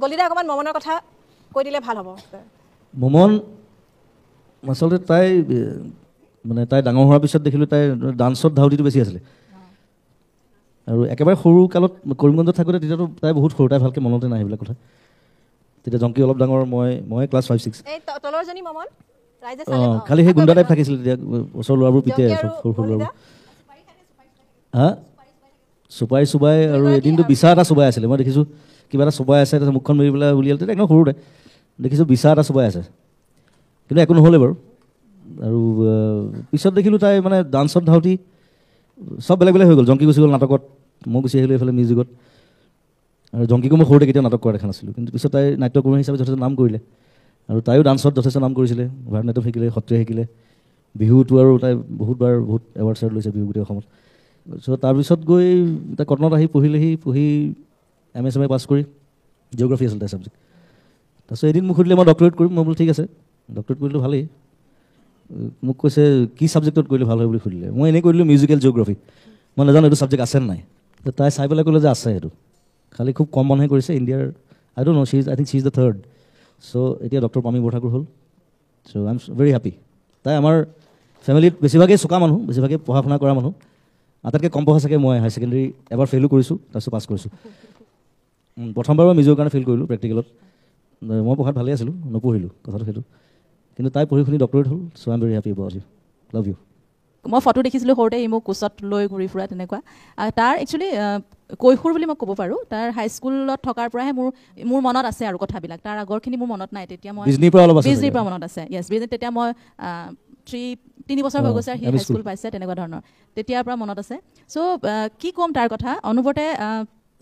গলিদা অকণমান মমনৰ কথা কৈ দিলে ভাল হ'ব মমন আচলতে তাই মানে তাই ডাঙৰ হোৱাৰ পিছত দেখিলোঁ তাই ডান্সত ধাউতিটো বেছি আছিলে আৰু একেবাৰে সৰু কালত কৰিমগঞ্জত থাকোঁতে তেতিয়াতো তাই বহুত সৰু তাই ভালকৈ মনতে নাই সেইবিলাক কথা তেতিয়া জংকি অলপ ডাঙৰ মই ক্লাছ 5-6 তলৰজনী মমন খালি সেই গুণ্ডা টাইপ থাকিছিল তেতিয়া ওচৰৰ ল'ৰাবোৰ পিতে সৰু সৰু ল'ৰাবোৰ হা চুপাই চুবাই আৰু এদিনটো বিচা এটা চুবাই আছিলে মই দেখিছোঁ কিবা এটা চুবাই আছে তাৰপিছত মুখখন মেলি পেলাই উলিয়ালে তেতিয়া একদম সৰুতে দেখিছোঁ বিচা এটা চুবাই আছে কিন্তু একো নহ'লে বাৰু আৰু পিছত দেখিলোঁ তাই মানে ডান্সত ধাউতি চব বেলেগ বেলেগ হৈ গ'ল জংকি গুচি গ'ল নাটকত মই গুচি আহিলোঁ এইফালে মিউজিকত আৰু জংকিকো মই সৰুতে কেতিয়াও নাটক কৰা দেখা নাছিলোঁ কিন্তু পিছত তাই নাট্যকৰ্মী হিচাপে যথেষ্ট নাম কৰিলে আৰু তাইও ডান্সত যথেষ্ট নাম কৰিছিলে ভাৰতনাট্যম শিকিলে সত্ৰীয়া শিকিলে বিহুটো আৰু তাই বহুতবাৰ বহুত এৱাৰ্ড চেৱাৰ্ড লৈছে বিহু গোটেই অসমত চ' তাৰপিছত গৈ তাই কটনত আহি পঢ়ি MA পাছ কৰি জিঅ'গ্ৰাফী আছিল তাই ছাবজেক্ট তাৰপিছত এদিন মোক সুধিলে মই ডক্টৰেট কৰিম মই বোলো ঠিক আছে ডক্টৰেট কৰিলোঁ ভালেই মোক কৈছে কি ছাবজেক্টত কৰিলে ভাল হয় বুলি সুধিলে মই এনেই কৰিলোঁ মিউজিকেল জিঅ'গ্ৰাফী মই নাজানো এইটো ছাবজেক্ট আছে নাই তাই চাই পেলাই ক'লে যে আছে এইটো খালি খুব কম মানুহে কৰিছে ইণ্ডিয়াৰ I don't know' I think she is the third so' এতিয়া ডক্টৰ পামী বৰঠাকুৰ হ'ল so' I am very happy তাই আমাৰ ফেমিলিত বেছিভাগেই চোকা মানুহ বেছিভাগেই পঢ়া শুনা কৰা মানুহ আটাইতকৈ কম পঢ়া চাগে মই হায়াৰ ছেকেণ্ডেৰী এবাৰ ফেইলো কৰিছোঁ তাৰপিছত পাছ কৰিছোঁ প্ৰথমবাৰ মই নিজৰ কাৰণে ফেইল কৰিলোঁ প্ৰেক্টিকেলত মই পঢ়াত ভালেই আছিলোঁ নপঢ়িলোঁ কথাটো সেইটো কিন্তু তাই পঢ়ি শুনি ডক্টৰেট হ'ল so' I am very happy about you love you মই ফটো দেখিছিলোঁ সৰুতে ই মোক কোচত লৈ ঘূৰি ফুৰা তেনেকুৱা তাৰ একচুৱেলি কৈশোৰ বুলি মই ক'ব পাৰোঁ তাৰ হাইস্কুলত থকাৰ পৰাহে মোৰ মনত আছে আৰু কথাবিলাক তাৰ আগৰখিনি মোৰ মনত নাই তেতিয়া মই বিজনীৰ পৰা মনত আছে য়েছ বিজনী তেতিয়া মই 3 বছৰ হৈ গৈছে সি হাইস্কুল পাইছে তেনেকুৱা ধৰণৰ তেতিয়াৰ পৰা মনত আছে চ' কি ক'ম তাৰ কথা অনুভৱতে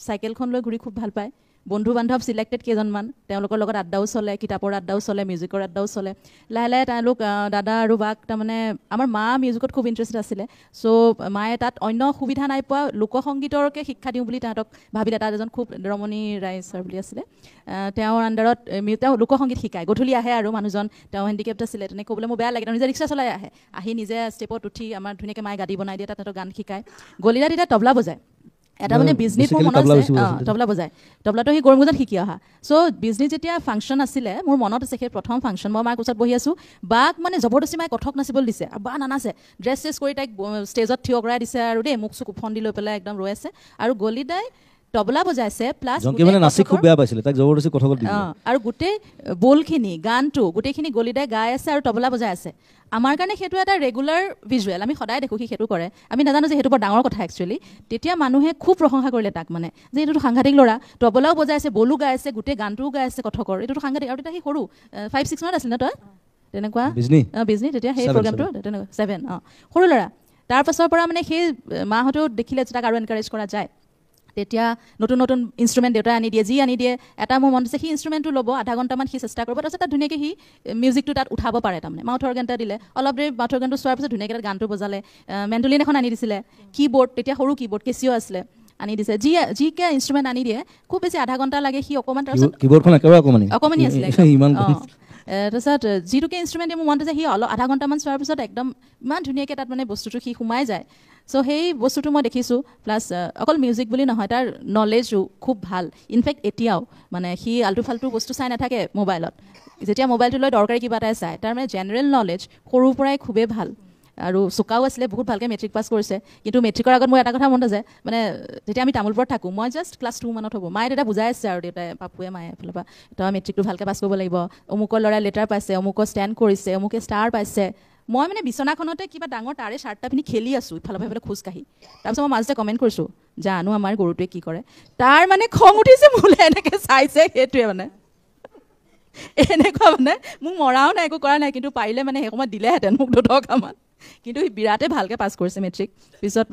চাইকেলখন লৈ ঘূৰি খুব ভাল পায় বন্ধু বান্ধৱ চিলেক্টেড কেইজনমান তেওঁলোকৰ লগত আড্ডাও চলে কিতাপৰ আড্ডাও চলে মিউজিকৰ আড্ডাও চলে লাহে লাহে তেওঁলোক দাদা আৰু বাক তাৰমানে আমাৰ মা মিউজিকত খুব ইণ্টাৰেষ্টেড আছিলে চ' মায়ে তাত অন্য সুবিধা নাই পোৱা লোকসংগীতৰকে শিক্ষা দিওঁ বুলি তাহাঁতক ভাবিলে তাত এজন খুব ৰমণী ৰায় ছাৰ বুলি আছিলে তেওঁৰ আণ্ডাৰত তেওঁ লোকসংগীত শিকায় গধূলি আহে আৰু মানুহজন তেওঁ হেণ্ডিকেপ্ট আছিলে তেনেকৈ ক'বলৈ মোৰ বেয়া লাগে তেওঁ নিজে ৰিক্সা চলাই আহি নিজে ষ্টেপত উঠি আমাৰ ধুনীয়াকৈ মায়ে গাড়ী বনাই দিয়ে তাত গান শিকায় গলিদা তেতিয়া তবলা বজায় এটা মানে বিজনীত মোৰ মনত আছে তবলা বজায় তবলাটো সি গৰমগুজাত শিকি অহা চ' বিজনী যেতিয়া ফাংচন আছিলে মোৰ মনত আছে সেই প্ৰথম ফাংচন মই মাৰ কোচত বহি আছোঁ বাক মানে জবৰদস্তি মায়ে কথক নাচিবলৈ দিছে আৰু বা নানাছে ড্ৰেছ চেছ কৰি তাইক ষ্টেজত থিয় কৰাই দিছে আৰু দেই মোক চকু ফন্দি লৈ পেলাই একদম ৰৈ আছে আৰু গলিদাই তবলা বজাইছে প্লাছ আৰু গোটেই বলখিনি গানটো গোটেইখিনি গলিদাই গাই আছে আৰু তবলা বজাই আছে আমাৰ কাৰণে সেইটো এটা ৰেগুলাৰ ভিজুৱেল আমি সদায় দেখোঁ সি সেইটো কৰে আমি নাজানো যে সেইটো বৰ ডাঙৰ কথা একচুৱেলি তেতিয়া মানুহে খুব প্ৰশংসা কৰিলে তাক মানে যে এইটোতো সাংঘাতিক ল'ৰা তবলাও বজাই আছে বলো গাই আছে গোটেই গানটোও গাই আছে কথকৰ এইটোতো সাংঘাতিক আৰু তেতিয়া সি সৰু 5-6 মানত আছিল ন তই তেনেকুৱা বিজনী তেতিয়া সেই প্ৰগ্ৰামটো তেনেকুৱা 7 সৰু ল'ৰা তাৰপাছৰ পৰা মানে সেই মাহঁতেও দেখিলে যে তাক আৰু এনকাৰেজ কৰা যায় তেতিয়া নতুন নতুন ইনষ্ট্ৰুমেণ্ট দেউতাই আনি দিয়ে যি আনি দিয়ে এটা মোৰ মন আছে সি ইনষ্ট্ৰুমেণ্টটো ল'ব আধা ঘণ্টামান সি চেষ্টা কৰিব তাৰপিছত তাত ধুনীয়াকৈ সি মিউজিকটো তাত উঠাব পাৰে তাৰমানে মাউথ অৰ্গেন এটা দিলে অলপ দেৰি মাউথ অৰ্গেনটো চোৱাৰ পিছত ধুনীয়াকৈ তাত গানটো বজালে মেণ্ডলিন এখন আনি দিছিলে কীবৰ্ড তেতিয়া সৰু কীবৰ্ড কেচিঅ' আছিলে আনি দিছে যিকে ইনষ্ট্ৰুমেণ্ট আনি দিয়ে খুব বেছি আধা ঘণ্টা লাগে সি অকণমান তাৰপিছত কীবৰ্ডখন একেবাৰে অকণমানি আছিলে তাৰপিছত যিটোকে ইনষ্ট্ৰুমেণ্ট মোৰ মনত আছে সি অলপ আধা ঘণ্টামান চোৱাৰ পিছত একদম ইমান ধুনীয়াকৈ তাত মানে বস্তুটো সি সোমাই যায় চ' সেই বস্তুটো মই দেখিছোঁ প্লাছ অকল মিউজিক বুলি নহয় তাৰ নলেজো খুব ভাল ইনফেক্ট এতিয়াও মানে সি আল্টু ফাল্টু বস্তু চাই নাথাকে মোবাইলত যেতিয়া মোবাইলটো লৈ দৰকাৰী কিবা এটাই চায় তাৰ মানে জেনেৰেল নলেজ সৰুৰ পৰাই খুবেই ভাল আৰু চোকাও আছিলে বহুত ভালকৈ মেট্ৰিক পাছ কৰিছে কিন্তু মেট্ৰিকৰ আগত মোৰ এটা কথা মনত আছে মানে যেতিয়া আমি তামোলপুৰত থাকোঁ মই জাষ্ট ক্লাছ 2 মানত হ'ব মায়ে তেতিয়া বুজাই আছে আৰু দেউতাই পাপুৱে মায়ে এফালৰ পৰা তই মেট্ৰিকটো ভালকৈ পাছ কৰিব লাগিব অমুকৰ ল'ৰাই লেটাৰ পাইছে অমুকৰ ষ্টেণ্ড কৰিছে অমুকে ষ্টাৰ পাইছে মই মানে বিচনাখনতে কিবা ডাঙৰ তাৰে চাৰ্টটা পিন্ধি খেলি আছোঁ ইফালৰ পৰা খোজকাঢ়ি তাৰপিছত মই মাজতে কমেণ্ট কৰিছোঁ জানো আমাৰ গৰুটোৱে কি কৰে তাৰ মানে খং উঠিছে মোলৈ এনেকৈ চাইছে সেইটোৱে মানে এনেকুৱা মানে মোক মৰাও নাই একো কৰা নাই কিন্তু পাৰিলে মানে সেই সময়ত দিলেহেঁতেন মোক দুটকামান কিন্তু সি বিৰাটেই ভালকৈ পাছ কৰিছে মেট্ৰিক পিছত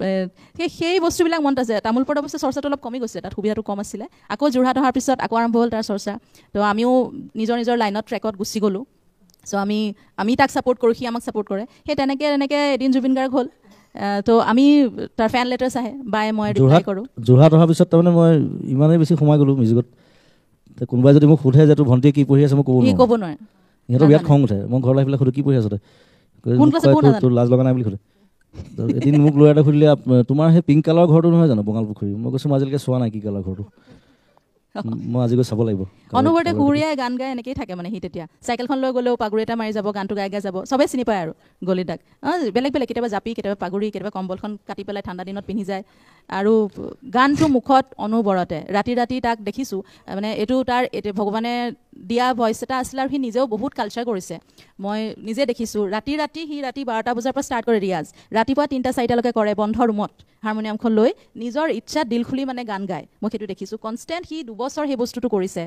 সেই বস্তুবিলাক মনত আছে তামোলপুৰত অৱশ্যে চৰ্চাটো অলপ কমি গৈছে তাত সুবিধাটো কম আছিলে আকৌ যোৰহাট অহাৰ পিছত আকৌ আৰম্ভ হ'ল তাৰ চৰ্চা তো আমিও নিজৰ নিজৰ লাইনত ট্ৰেকত গুচি গ'লোঁ চ' আমি তাক ছাপোৰ্ট কৰোঁ সি আমাক ছাপোৰ্ট কৰে সেই তেনেকৈ এদিন জুবিন গাৰ্গ হ'ল তো আমি তাৰ ফেন লেটাৰ্ছ আহে বাই মই ৰিপ্লাই কৰোঁ যোৰহাট অহাৰ পিছত তাৰমানে মই ইমানেই বেছি সোমাই গ'লোঁ মিউজিকত কোনোবাই যদি মোক সোধে যে তোৰ ভণ্টিয়ে কি পঢ়ি আছে মই ক'ব নোৱাৰে সিহঁতৰ বিৰাট খং উঠে মই ঘৰলৈ আহি পেলাই সুধো কি পঢ়ি আছ তোৰ লাজ লগা নাই বুলি সোধে এদিন মোক ল'ৰা এটা সুধিলে তোমাৰ সেই পিংক কালাৰৰ ঘৰটো নহয় জানো বঙাল পুখুৰী মই কৈছোঁ মই আজিলৈকে চোৱা নাই কি কালাৰ ঘৰটো মই আজি গৈ চাব লাগিব অনবৰতে ঘূৰিয়াই গান গাই এনেকেই থাকে মানে সি তেতিয়া চাইকেলখন লৈ গ'লেও পাগুৰি এটা মাৰি যাব গানটো গাই গাই যাব চবেই চিনি পায় আৰু গলিদাক বেলেগ বেলেগ কেতিয়াবা জাপি কেতিয়াবা পাগুৰি কেতিয়াবা কম্বলখন কাটি পেলাই ঠাণ্ডা দিনত পিন্ধি যায় আৰু গানটো মুখত অনবৰতে ৰাতি ৰাতি তাক দেখিছোঁ মানে এইটো তাৰ ভগৱানে দিয়া ভইচ এটা আছিলে আৰু সি নিজেও বহুত কালচাৰ কৰিছে মই নিজে দেখিছোঁ ৰাতি ৰাতি সি ৰাতি 12টা বজাৰ পৰা ষ্টাৰ্ট কৰে ৰিয়াজ ৰাতিপুৱা 3টা 4টালৈকে কৰে বন্ধ ৰুমত হাৰমনিয়ামখন লৈ নিজৰ ইচ্ছাত দিল খুলি মানে গান গায় মই সেইটো দেখিছোঁ কনষ্টেণ্ট সি 2 বছৰ সেই বস্তুটো কৰিছে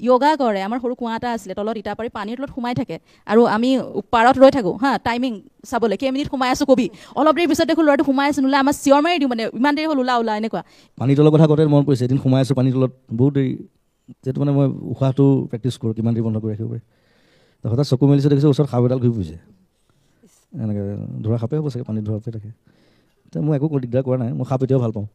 য়োগা কৰে আমাৰ সৰু কুঁৱা এটা আছিলে তলত ইটা পাৰি পানীৰ তলত সোমাই থাকে আৰু আমি পাৰত ৰৈ থাকোঁ হা টাইমিং চাবলৈ কেইমিনিট সোমাই আছোঁ কবি অলপ দেৰি পিছত দেখোঁ ল'ৰাটো সোমাই আছে নোলাই আমাৰ চিঞৰ মাৰি দিওঁ মানে ইমান দেৰি হ'ল ওলা এনেকুৱা পানী তলৰ কথা কওঁতে মনত পৰিছে এদিন সোমাই আছোঁ পানী তলত বহুত দেৰি যিহেতু মানে মই উশাহটো প্ৰেক্টিছ কৰোঁ কিমান দেৰি বন্ধ কৰি ৰাখিব পাৰি হঠাৎ চকু মেলিছে দেখিছোঁ ওচৰত সাপ এডাল ঘূৰি ফুৰিছে এনেকৈ ধৰা সাপে হ'ব চাগে পানীত ধৰা থাকে এতিয়া মই একো দিগদাৰ কৰা নাই মই সাপ এতিয়াও ভাল পাওঁ